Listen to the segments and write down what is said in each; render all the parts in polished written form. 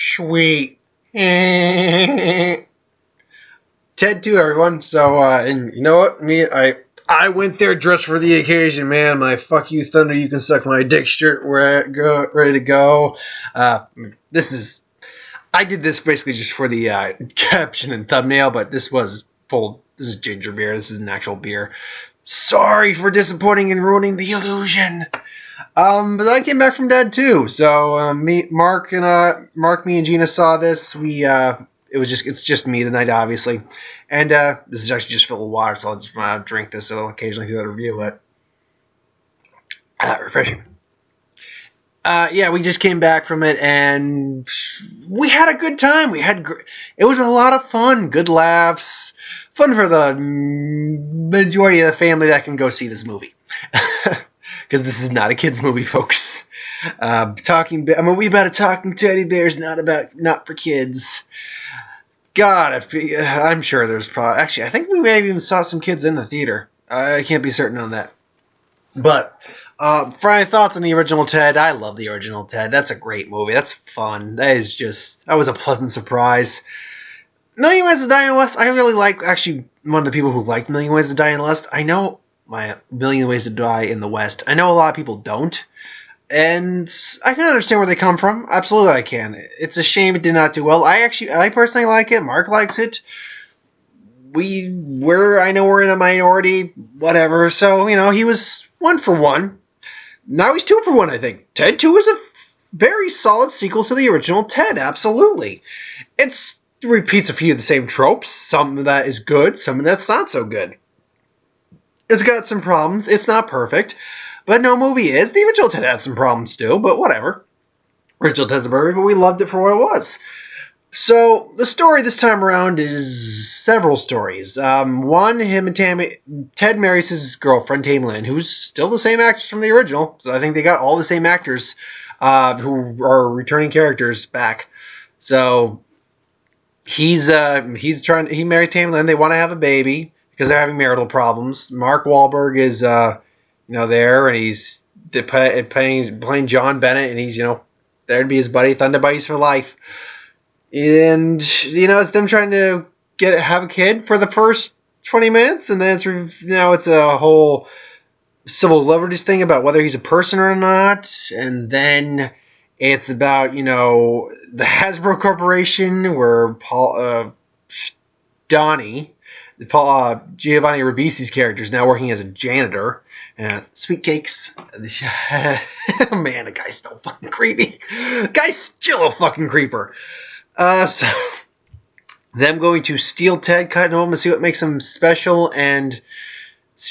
Sweet. Ted 2, everyone. So, and you know what? I went there dressed for the occasion, man. My "Fuck You Thunder, You Can Suck My Dick" shirt ready to go. I did this basically just for the caption and thumbnail, but this is ginger beer. This is an actual beer. Sorry for disappointing and ruining the illusion. But I came back from Dead too. So Mark, me, and Gina saw this. It's just me tonight, obviously, and this is actually just filled with water, so I'll just drink this. I'll occasionally do that review, but refreshing. We just came back from it, and we had a good time. It was a lot of fun, good laughs, fun for the majority of the family that can go see this movie. Because this is not a kids' movie, folks. A movie about a talking teddy bear is not for kids. God, I'm sure there's probably... Actually, I think we may have even saw some kids in the theater. I can't be certain on that. But, for my thoughts on the original Ted, I love the original Ted. That's a great movie. That's fun. That was a pleasant surprise. Million Ways to Die in the West, I really like... Actually, one of the people who liked Million Ways to Die in the West, I know... My Million Ways to Die in the West. I know a lot of people don't, and I can understand where they come from. Absolutely, I can. It's a shame it did not do well. I personally like it. Mark likes it. I know we're in a minority, whatever. So he was 1 for 1. Now he's 2 for 1. I think Ted 2 is a very solid sequel to the original Ted. Absolutely, it repeats a few of the same tropes. Some of that is good. Some of that's not so good. It's got some problems. It's not perfect. But no movie is. The original Ted had some problems too, but whatever. Original Ted's a perfect, but we loved it for what it was. So, the story this time around is several stories. One, Ted marries his girlfriend, Tammy Lynn, who's still the same actress from the original. So I think they got all the same actors who are returning characters back. So, he marries Tammy Lynn. They want to have a baby, because they're having marital problems. Mark Wahlberg is, there, and he's playing John Bennett, and he's, there to be his buddy, Thunder Buddies for life. And, it's them trying to have a kid for the first 20 minutes, and then it's a whole civil liberties thing about whether he's a person or not, and then it's about, the Hasbro Corporation, where Giovanni Ribisi's character is now working as a janitor. Sweet cakes. Man, the guy's still fucking creepy. Guy's still a fucking creeper. So, them going to steal Ted, cut him open, and see what makes him special, and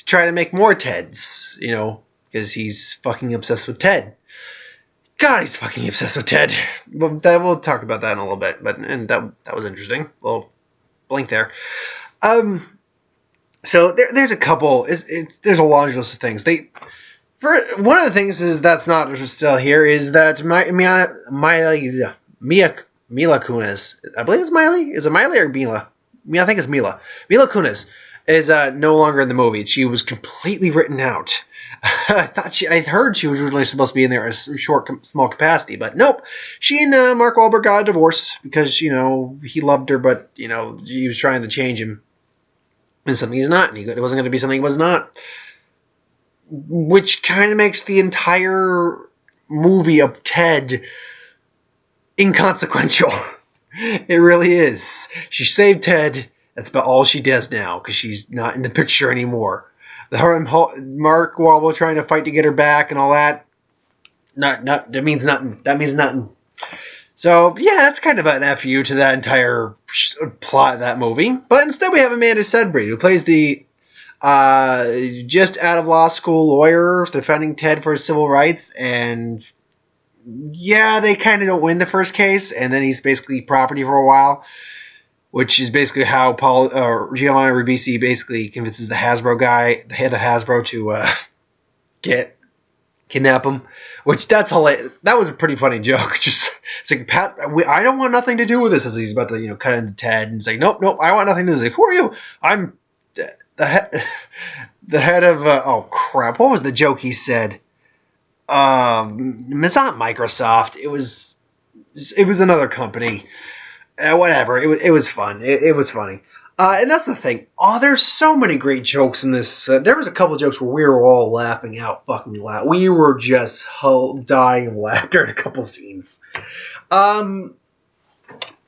try to make more Teds, because he's fucking obsessed with Ted. God, he's fucking obsessed with Ted. We'll talk about that in a little bit, and that was interesting. A little blink there. So there's a couple. There's a laundry list of things. One of the things is that's not still here is that Mila Kunis. I believe it's Miley. Is it Miley or Mila? I think it's Mila. Mila Kunis is no longer in the movie. She was completely written out. I heard she was originally supposed to be in there as a small capacity, but nope. She and Mark Wahlberg got a divorce because, he loved her, but, he was trying to change him into something he's not, and it wasn't going to be something he was not. Which kind of makes the entire movie of Ted inconsequential. It really is. She saved Ted. That's about all she does now, because she's not in the picture anymore. Her and Mark Wahlberg trying to fight to get her back and all that. That means nothing. That means nothing. So, yeah, that's kind of an FU to that entire plot of that movie. But instead we have Amanda Seyfried, who plays the just out of law school lawyer defending Ted for his civil rights. And, yeah, they kind of don't win the first case. And then he's basically property for a while. Which is basically how Giovanni Ribisi basically convinces the Hasbro guy, the head of Hasbro, to kidnap him. Which that's hilarious. That was a pretty funny joke. Just it's like, Pat, I don't want nothing to do with this. As he's about to cut into Ted and say, nope, I want nothing to do with this. Like, who are you? I'm the head of oh crap. What was the joke he said? It's not Microsoft. It was It was another company. Whatever. It was fun. It was funny. And that's the thing. Oh, there's so many great jokes in this. There was a couple jokes where we were all laughing out fucking loud. We were just dying of laughter at a couple scenes.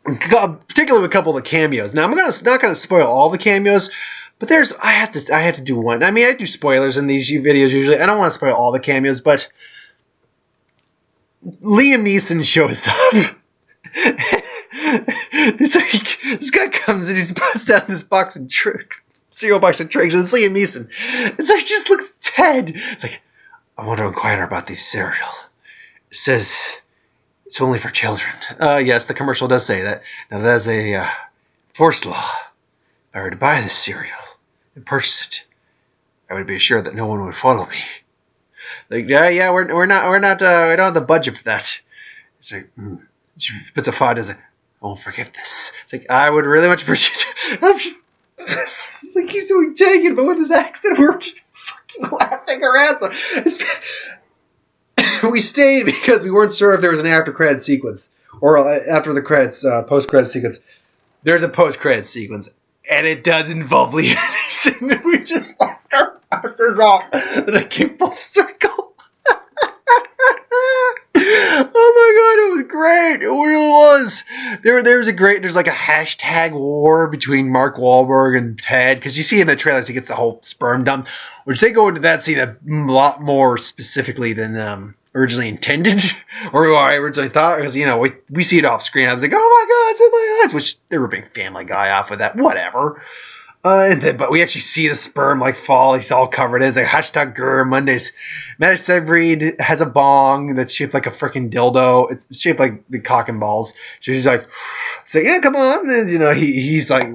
Particularly with a couple of the cameos. Now, I'm not gonna spoil all the cameos, but I had to do one. I mean, I do spoilers in these videos usually. I don't want to spoil all the cameos, but Liam Neeson shows up. This guy comes and he puts down this cereal box of tricks, and it's Liam Neeson. And so he just looks dead. It's like, I want to inquire about these cereal. It says it's only for children. Yes, the commercial does say that. Now that's a force law. If I were to buy this cereal and purchase it, I would be assured that no one would follow me. Like, yeah, we're not, we don't have the budget for that. It's like, She puts a font as I won't forgive this. It's like, I would really much appreciate it. I'm just, it's like he's doing taken, but with his accent, we're just fucking laughing our ass off. We stayed because we weren't sure if there was an after-credit sequence. Or after the credits, post-credit sequence. There's a post-credit sequence. And it does involve Liam Neeson. And we just laughed our asses off. And I came full circle. Oh my god, it was great. It really was. There's like a hashtag war between Mark Wahlberg and Ted, because you see in the trailers he gets the whole sperm dump, which they go into that scene a lot more specifically than originally intended, or I originally thought, because, you know, we see it off screen. I was like, oh my god, it's in my eyes, which they were being Family Guy off with that, whatever. But we actually see the sperm like fall. He's all covered in. It's like hashtag Grr Mondays. Matt Severeid has a bong that's shaped like a freaking dildo. It's shaped like the cock and balls. So he's like, yeah, come on. And, you know, he's like,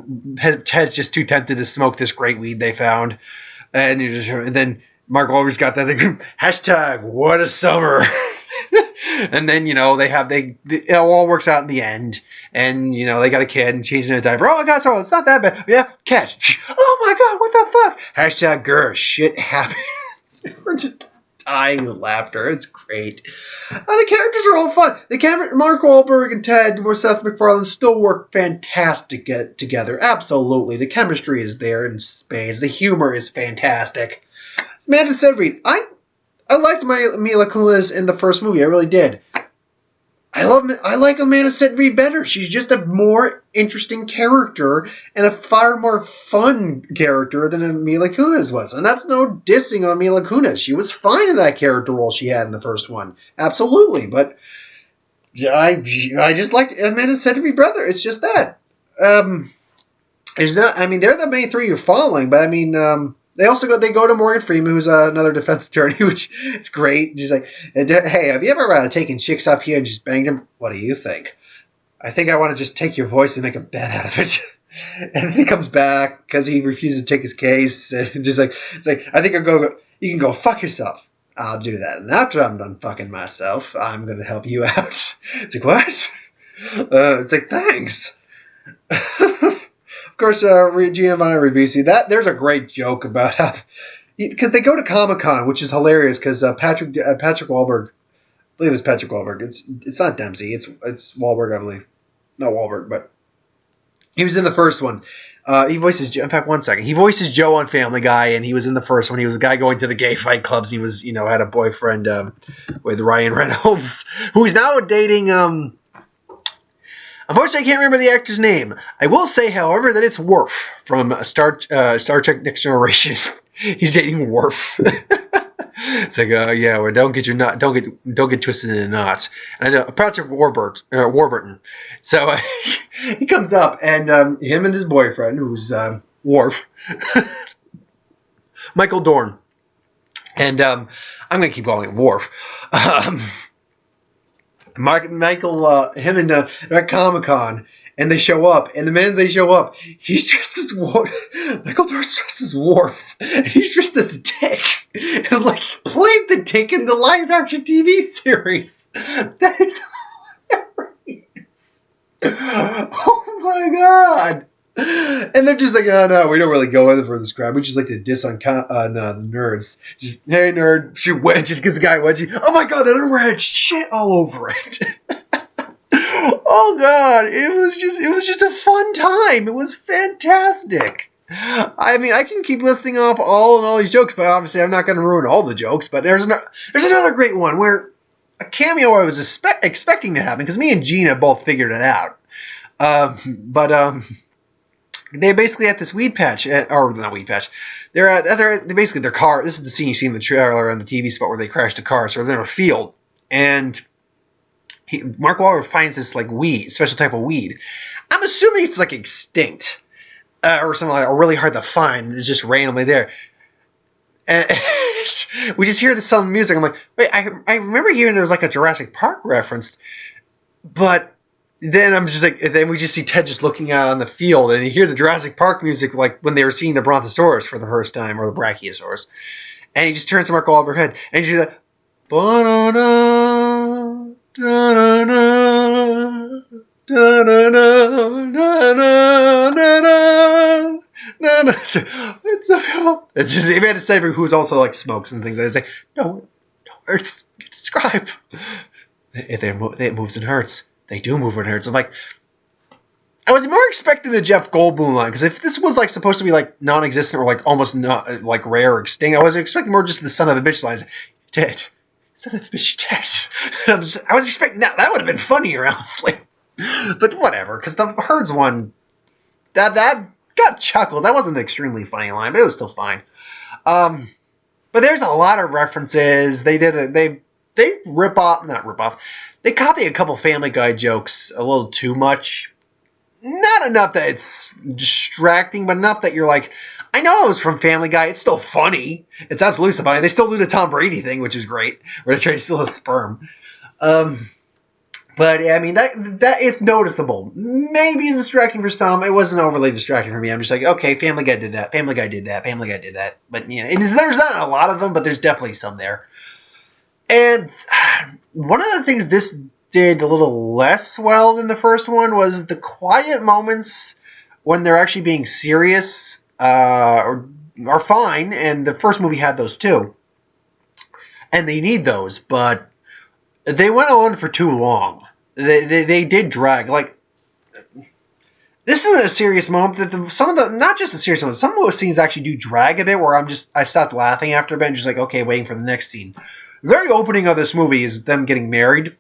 Ted's just too tempted to smoke this great weed they found. And then Mark Wahlberg's got that thing, hashtag what a summer. And then, you know, it all works out in the end. And, you know, they got a kid and changing a diaper. Oh my god, so it's not that bad. Yeah, catch. Oh my god, what the fuck? Hashtag Grr, shit happens. We're just dying of laughter. It's great. The characters are all fun. Mark Wahlberg and Ted, or Seth MacFarlane, still work fantastic together. Absolutely. The chemistry is there in spades. The humor is fantastic. Amanda Seyfried, I liked Mila Kunis in the first movie. I really did. I like Amanda Seyfried better. She's just a more interesting character and a far more fun character than Mila Kunis was. And that's no dissing on Mila Kunis. She was fine in that character role she had in the first one. Absolutely. But I just liked Amanda Seyfried better. It's just that. They're the main three you're following, but I mean, they go to Morgan Freeman, who's another defense attorney, which is great. She's like, hey, have you ever taken chicks up here and just banged them? What do you think? I think I want to just take your voice and make a bet out of it. And then he comes back because he refuses to take his case. And just like, it's like, I think you can go fuck yourself. I'll do that. And after I'm done fucking myself, I'm going to help you out. It's like, what? It's like, thanks. Of course, Giovanni Ribisi, there's a great joke about how, because they go to Comic-Con, which is hilarious, because Patrick Wahlberg, I believe it's Patrick Wahlberg, it's not Dempsey, it's Wahlberg, I believe. Not Wahlberg, but he was in the first one. He voices Joe on Family Guy, and he was in the first one. He was a guy going to the gay fight clubs. He was, had a boyfriend with Ryan Reynolds, who is now dating, unfortunately, I can't remember the actor's name. I will say, however, that it's Worf from Star Trek Next Generation. He's dating Worf. It's like, well, don't get twisted in a knot. And I know Patrick Warburton. So he comes up, and him and his boyfriend, who's Worf, Michael Dorn, and I'm gonna keep calling him Worf. Michael, him and at Comic-Con, and they show up, and the minute they show up, he's dressed as Michael Dorn's dressed as Worf, and he's dressed as a Dick, and like he played the Dick in the live-action TV series. That is hilarious. Oh my god. And they're just like, oh no, we don't really go in for this crowd. We just like to diss on the nerds. Just, hey nerd, shoot wedges, gives the guy a wedgie. Oh my god, that nerd had shit all over it. Oh God, it was just a fun time. It was fantastic. I mean, I can keep listing off all these jokes, but obviously I'm not going to ruin all the jokes. But there's another great one where a cameo I was expecting to happen because me and Gina both figured it out. But they basically at this weed patch, or not weed patch. They're basically their car. This is the scene you see in the trailer on the TV spot where they crashed a car. So they're in a field, and Mark Wahlberg finds this like weed, special type of weed. I'm assuming it's like extinct. Or something like really hard to find. It's just randomly there. And we just hear the sound of music. I'm like, wait, I remember hearing there was like a Jurassic Park reference. But then I'm just like, and then we just see Ted just looking out on the field. And you hear the Jurassic Park music like when they were seeing the Brontosaurus for the first time, or the Brachiosaurus. And he just turns to Mark Wahlberg's head. And you hear that, ba-da-da, da-da-da, da-da-da, it's just Amanda Seyfried, who's also like smokes and things. It's like no hurts. You describe if it moves and hurts. They do move when it hurts. I'm like, I was more expecting the Jeff Goldblum line because if this was like supposed to be like non-existent or like almost not like rare or extinct, I was expecting more just the son of a bitch lines. Dead, son of a bitch, dead. I was expecting that. That would have been funnier, honestly. But whatever, because the Herds one, that got chuckled. That wasn't an extremely funny line, but it was still fine. But there's a lot of references. They rip off. They copy a couple Family Guy jokes a little too much. Not enough that it's distracting, but enough that you're like, I know it was from Family Guy. It's still funny. It's absolutely funny. They still do the Tom Brady thing, which is great, where they try to steal his sperm. But I mean that it's noticeable. Maybe distracting for some. It wasn't overly distracting for me. I'm just like, okay, Family Guy did that. Family Guy did that. Family Guy did that. But you know, there's not a lot of them, but there's definitely some there. And one of the things this did a little less well than the first one was the quiet moments when they're actually being serious are fine. And the first movie had those too, and they need those, but they went on for too long. They did drag. Like, this is a serious moment that not just a serious moment, some of those scenes actually do drag a bit where I stopped laughing after a bit and just like, okay, waiting for the next scene. The very opening of this movie is them getting married.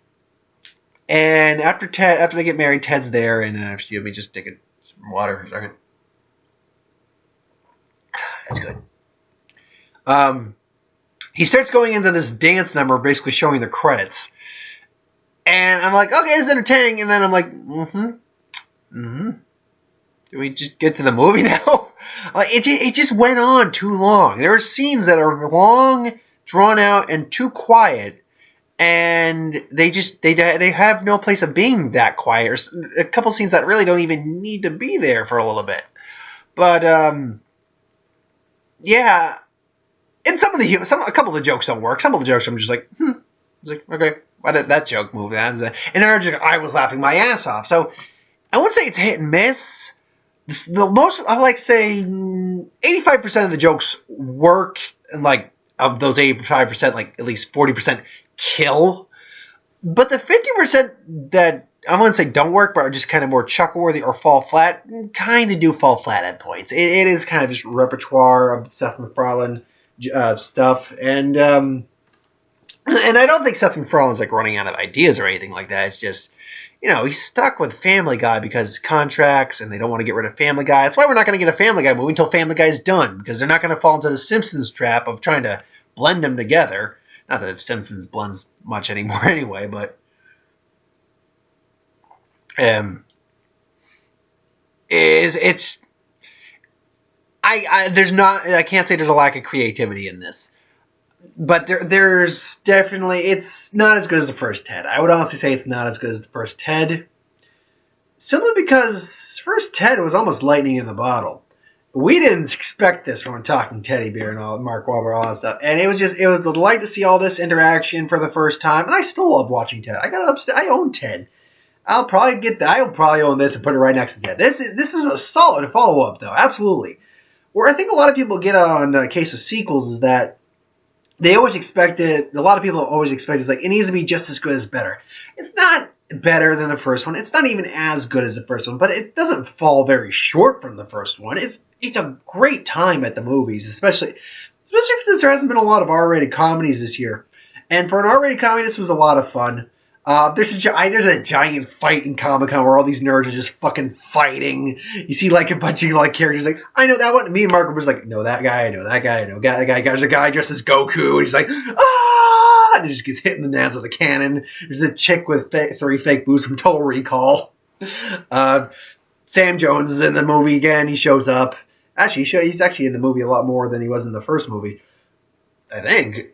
And after they get married, Ted's there, and excuse me, just take some water for a second. That's good. He starts going into this dance number, basically showing the credits. And I'm like, okay, it's entertaining. And then I'm like, Do we just get to the movie now? Like, it just went on too long. There are scenes that are long, drawn out, and too quiet. And they have no place of being that quiet. There's a couple scenes that really don't even need to be there for a little bit. But, yeah. And a couple of the jokes don't work. Some of the jokes I'm just like, It's like, okay, why did that joke move? And I was laughing my ass off. So I wouldn't say it's hit and miss. The most, I like say 85% of the jokes work, and like of those 85%, like at least 40% kill. But the 50% that I wouldn't say don't work, but are just kind of more chuckle-worthy or fall flat, kind of do fall flat at points. It is kind of just repertoire of Seth MacFarlane stuff, and I don't think Seth MacFarlane's like running out of ideas or anything like that. It's just, he's stuck with Family Guy because contracts, and they don't want to get rid of Family Guy. That's why we're not going to get a Family Guy movie until Family Guy's done, because they're not going to fall into the Simpsons trap of trying to blend them together. Not that Simpsons blends much anymore anyway, but I can't say there's a lack of creativity in this. But there's definitely, it's not as good as the first Ted. I would honestly say it's not as good as the first Ted. Simply because first Ted was almost lightning in the bottle. We didn't expect this from a talking teddy bear and all, Mark Wahlberg, all that stuff. And it was a delight to see all this interaction for the first time. And I still love watching Ted. I got it upstairs. I own Ted. I'll probably own this and put it right next to Ted. This is a solid follow-up, though. Absolutely. Where I think a lot of people get on the case of sequels is that a lot of people always expect it's like, it needs to be just as good as better. It's not better than the first one. It's not even as good as the first one, but it doesn't fall very short from the first one. It's a great time at the movies, especially since there hasn't been a lot of R-rated comedies this year. And for an R-rated comedy, this was a lot of fun. There's a giant fight in Comic-Con where all these nerds are just fucking fighting. You see like a bunch of like characters like, I know that one. Me and Mark was like, no, that guy, I know that guy, I know that guy. There's a guy dressed as Goku, and he's like, ah! And he just gets hit in the nads with a cannon. There's a chick with 3 fake boobs from Total Recall. Sam Jones is in the movie again. He shows up. Actually, he's actually in the movie a lot more than he was in the first movie, I think.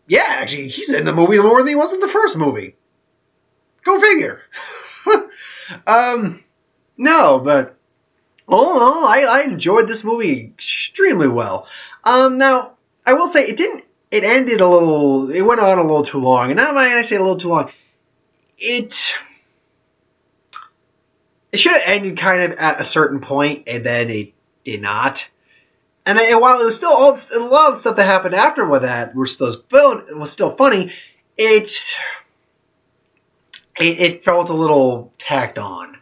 Yeah, actually, he's in the movie more than he was in the first movie. Go figure. No, but all in all, I enjoyed this movie extremely well. Now, I will say it ended a little, it went on a little too long. And now when I say a little too long, it should have ended kind of at a certain point, and then it did not. And while it was still a lot of stuff that happened after with that was still funny, it felt a little tacked on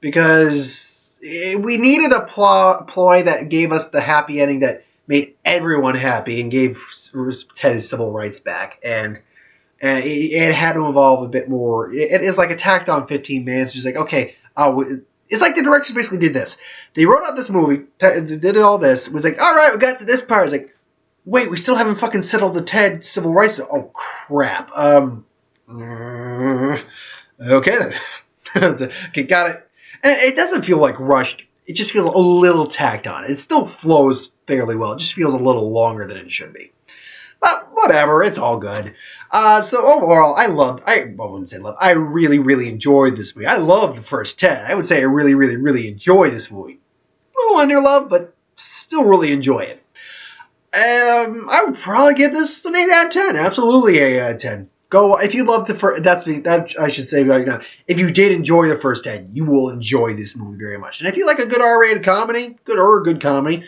because we needed a ploy that gave us the happy ending that made everyone happy and gave Ted his civil rights back, and it had to involve a bit more. It is like a tacked on 15 minutes. It's like, okay, it's like the director basically did this. They wrote out this movie, did all this, was like, all right, we got to this part. It's like, wait, we still haven't fucking settled the Ted civil rights. Oh, crap. Okay, then. Okay, got it. And it doesn't feel like rushed. It just feels a little tacked on. It still flows fairly well. It just feels a little longer than it should be. But whatever, it's all good. So overall, I wouldn't say love. I really, really enjoyed this movie. I loved the first Ted. I would say I really, really, really enjoy this movie. A little under love, but still really enjoy it. I would probably give this an 8 out of 10. Absolutely 8 out of 10. Go, if you loved the first, that I should say right now. If you did enjoy the first Ted, you will enjoy this movie very much. And if you like a good R-rated comedy, good comedy,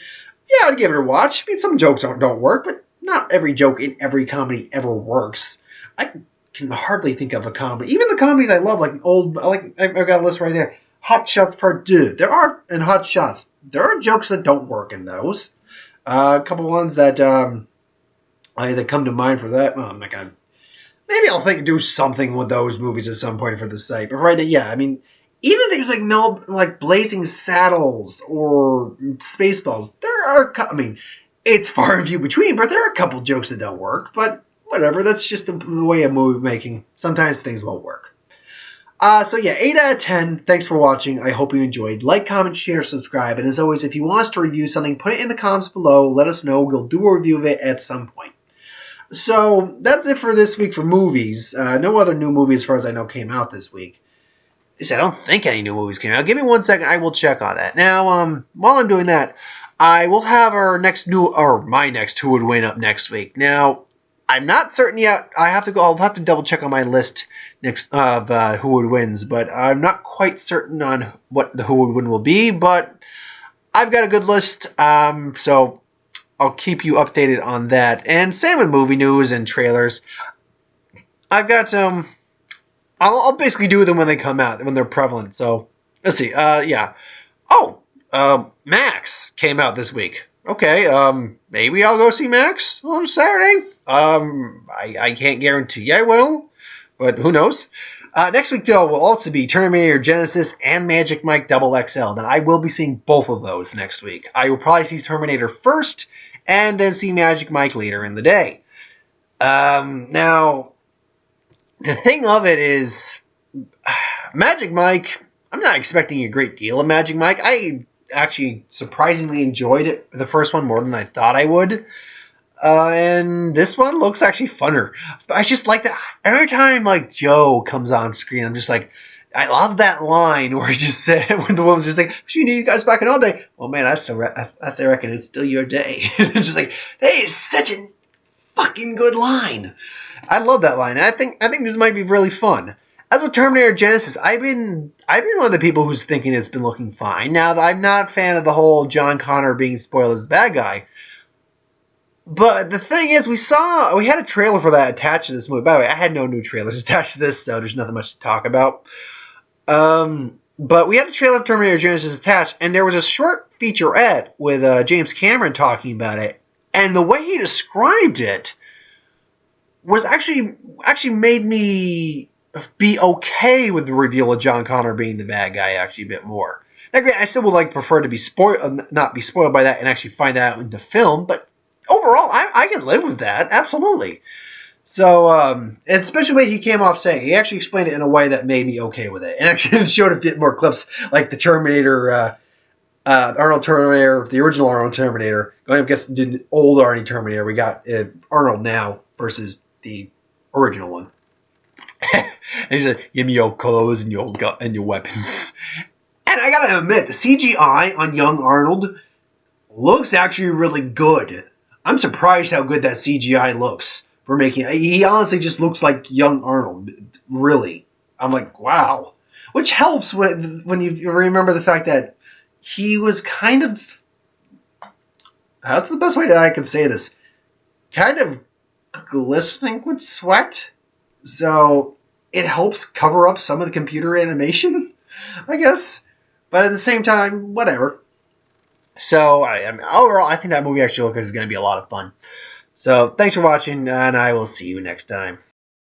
yeah, I'd give it a watch. I mean, some jokes don't work, but not every joke in every comedy ever works. I can hardly think of a comedy. Even the comedies I love, like I've got a list right there. Hot Shots Part 2. In Hot Shots, there are jokes that don't work in those. A couple ones that that come to mind for that. Oh, I'm not gonna. Maybe I'll do something with those movies at some point for the site. But right now, yeah, I mean, even things like Blazing Saddles or Spaceballs, it's far and few between, but there are a couple jokes that don't work. But whatever, that's just the way of movie making. Sometimes things won't work. So yeah, 8 out of 10. Thanks for watching. I hope you enjoyed. Like, comment, share, subscribe. And as always, if you want us to review something, put it in the comments below. Let us know. We'll do a review of it at some point. So that's it for this week for movies. No other new movie, as far as I know, came out this week. I don't think any new movies came out. Give me 1 second. I will check on that. Now, while I'm doing that, I will have my next Who Would Win up next week. Now, I'm not certain yet. I'll have to double check on my list next of Who Would Wins, but I'm not quite certain on what the Who Would Win will be. But I've got a good list, so I'll keep you updated on that. And same with movie news and trailers. I've got I'll basically do them when they come out, when they're prevalent. So let's see. Yeah. Oh, Max came out this week. Okay. Maybe I'll go see Max on Saturday. I can't guarantee I will, but who knows? Next week, though, will also be Terminator Genesis and Magic Mike XXL. Now, I will be seeing both of those next week. I will probably see Terminator first, and then see Magic Mike later in the day. Now, the thing of it is, Magic Mike, I'm not expecting a great deal of Magic Mike. I actually surprisingly enjoyed it, the first one, more than I thought I would. And this one looks actually funner. I just like that. Every time Joe comes on screen, I'm just like, I love that line where he just said, when the woman's just like, she need you guys back in all day. Well, man, I reckon it's still your day. It's just like, that is such a fucking good line. I love that line. I think this might be really fun. As with Terminator Genesis, I've been one of the people who's thinking it's been looking fine. Now, I'm not a fan of the whole John Connor being spoiled as the bad guy. But the thing is, we had a trailer for that attached to this movie. By the way, I had no new trailers attached to this, so there's nothing much to talk about. But we had a trailer of Terminator Genisys attached, and there was a short featurette with James Cameron talking about it. And the way he described it was actually made me be okay with the reveal of John Connor being the bad guy actually a bit more. Now, I still would prefer to not be spoiled by that and actually find out in the film, but overall, I can live with that, absolutely. So, and especially the way he came off saying, he actually explained it in a way that made me okay with it, and actually showed a bit more clips, like the Terminator, Arnold Terminator, the original Arnold Terminator, going up against the old Arnie Terminator. We got Arnold now versus the original one. And he said, "Give me your clothes and your weapons." And I gotta admit, the CGI on young Arnold looks actually really good. I'm surprised how good that CGI looks for making. He honestly just looks like young Arnold. Really, I'm like, wow. Which helps when you remember the fact that he was kind of. That's the best way that I can say this. Kind of glistening with sweat, so it helps cover up some of the computer animation, I guess. But at the same time, whatever. So, I mean, overall, I think that movie actually is going to be a lot of fun. So, thanks for watching, and I will see you next time.